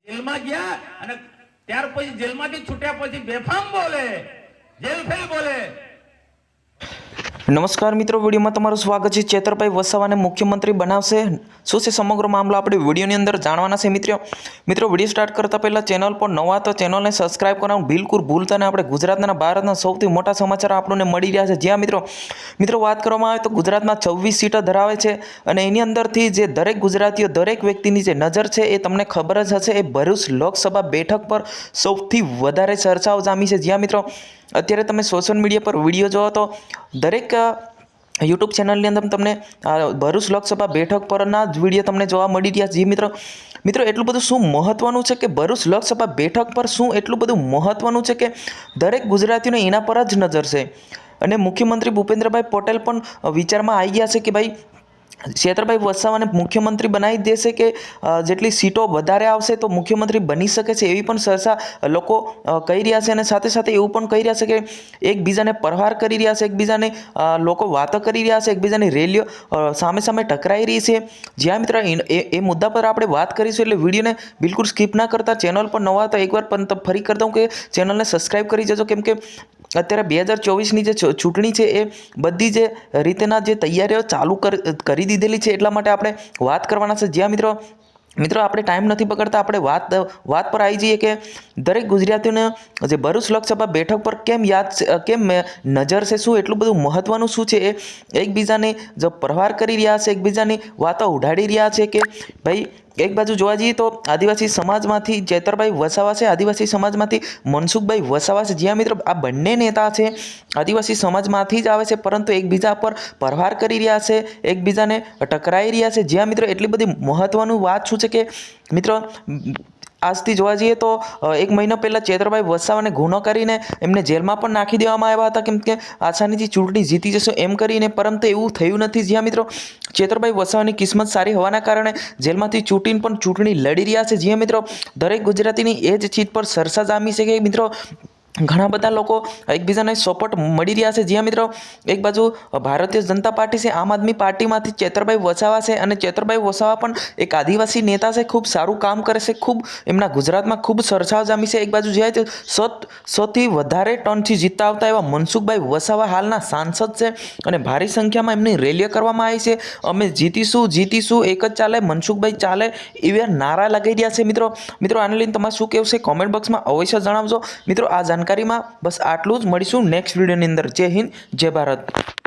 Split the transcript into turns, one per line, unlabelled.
જેલમાં ગયા અને ત્યાર પછી જેલમાંથી છૂટ્યા પછી બેફામ બોલે, જેલ ફેલ બોલે।
નમસ્કાર મિત્રો, વિડીયોમાં તમારું સ્વાગત છે। ચેતરભાઈ વસાવાને મુખ્યમંત્રી બનાવશે, શું છે સમગ્ર મામલો આપણે વિડીયોની અંદર જાણવાના છે। મિત્રો વિડીયો સ્ટાર્ટ કરતા પહેલા ચેનલ પર નવા તો ચેનલને સબસ્ક્રાઇબ કરવાનું બિલકુલ ભૂલતા નહીં। આપણે ગુજરાતના ભારતના સૌથી મોટા સમાચાર આપણને મળી રહ્યા છે। જ્યાં મિત્રો વાત કરવામાં આવે તો ગુજરાતમાં 26 સીટો ધરાવે છે અને એની અંદરથી જે દરેક ગુજરાતીઓ, દરેક વ્યક્તિની જે નજર છે એ તમને ખબર જ હશે, એ ભરૂચ લોકસભા બેઠક પર સૌથી વધારે ચર્ચાઓ જામી છે। જ્યાં મિત્રો અત્યારે તમે સોશિયલ મીડિયા પર વિડીયો જોવો તો દરેક યુટ્યુબ ચેનલની અંદર તમને ભરૂચ લોકસભા બેઠક પરના જ વિડીયો તમને જોવા મળી રહ્યા છે। મિત્રો એટલું બધું શું મહત્વનું છે કે ભરૂચ લોકસભા બેઠક પર શું એટલું બધું મહત્વનું છે કે દરેક ગુજરાતીઓને એના પર જ નજર છે અને મુખ્યમંત્રી ભૂપેન્દ્રભાઈ પટેલ પણ વિચારમાં આવી ગયા છે કે ભાઈ ચેતરભાઈ વસાવાને મુખ્યમંત્રી બનાવી દેશે કે જેટલી સીટો વધારે આવશે તો મુખ્યમંત્રી બની શકે છે, એવી પણ ચર્ચા લોકો કહી રહ્યા છે। અને સાથે સાથે એવું પણ કહી રહ્યા છે કે એકબીજાને પ્રહાર કરી રહ્યા છે, એકબીજાને લોકો વાતો કરી રહ્યા છે, એકબીજાની રેલીઓ સામે સામે ટકરાઈ રહી છે। જ્યાં મિત્રો એ મુદ્દા પર આપણે વાત કરીશું, એટલે વિડીયોને બિલકુલ સ્કીપ ના કરતા, ચેનલ પર નવા તો એકવાર પણ ફરી કરી દઉં કે ચેનલને સબસ્ક્રાઈબ કરી જજો, કેમ કે અત્યારે 2024ની જે ચૂંટણી છે એ બધી જે રીતના જે તૈયારીઓ ચાલુ કરી દીધેલી છે, એટલા માટે આપણે વાત કરવાના છે। જ્યાં મિત્રો આપણે ટાઈમ નથી બગાડતા, આપણે વાત પર આવી જઈએ કે દરેક ગુજરાતીઓને જે ભરૂચ લોકસભા બેઠક પર કેમ નજર છે, શું એટલું બધું મહત્વનું શું છે, એ એકબીજાને જો પ્રહાર કરી રહ્યા છે, એકબીજાની વાતો ઉડાડી રહ્યા છે કે ભાઈ એક બાજુ જોવા જઈએ તો આદિવાસી સમાજમાંથી ચેતરભાઈ વસાવા છે, આદિવાસી સમાજમાંથી મનસુખભાઈ વસાવા છે। જ્યાં મિત્રો આ બંને નેતા છે આદિવાસી સમાજમાંથી જ આવે છે, પરંતુ એકબીજા પર પ્રહાર કરી રહ્યા છે, એકબીજાને ટકરાઈ રહ્યા છે। જ્યાં મિત્રો એટલી બધી મહત્વનું વાત શું છે કે મિત્રો આજથી જોવા જઈએ તો 1 મહિના પહેલાં ચેતરભાઈ વસાવાને ગુનો કરીને એમને જેલમાં પણ નાખી દેવામાં આવ્યા હતા, કેમ કે આસાનીથી ચૂંટણી જીતી જશો એમ કરીને, પરંતુ એવું થયું નથી। જ્યાં મિત્રો ચેતરભાઈ વસાવાની કિસ્મત સારી હોવાના કારણે જેલમાંથી ચૂંટણી લડી રહ્યા છે। જ્યાં મિત્રો દરેક ગુજરાતીની એ જ ચીજ પર ચર્ચા જામી છે કે મિત્રો ઘણા બધા લોકો એકબીજાને સપોર્ટ મળી રહ્યા છે। જ્યાં મિત્રો એક બાજુ ભારતીય જનતા પાર્ટી છે, આમ આદમી પાર્ટીમાંથી ચેતરભાઈ વસાવા છે અને ચેતરભાઈ વસાવા પણ એક આદિવાસી નેતા છે, ખૂબ સારું કામ કરે છે, ખૂબ એમના ગુજરાતમાં ખૂબ ચર્ચાઓ જામી છે। એક બાજુ જોઈએ તો સૌથી વધારે ટર્નથી જીતતા આવતા એવા મનસુખભાઈ વસાવા હાલના સાંસદ છે અને ભારી સંખ્યામાં એમની રેલીઓ કરવામાં આવી છે। અમે જીતીશું, એક જ ચાલે, મનસુખભાઈ ચાલે, એવા નારા લગાવી રહ્યા છે। મિત્રો આને લઈને તમારે શું કહેવું છે કોમેન્ટ બોક્સમાં અવશ્ય જણાવજો। મિત્રો આ જાણકારીમાં બસ આટલું જ, મળીશું નેક્સ્ટ વિડીયોની અંદર। જય હિન્દ, જય ભારત।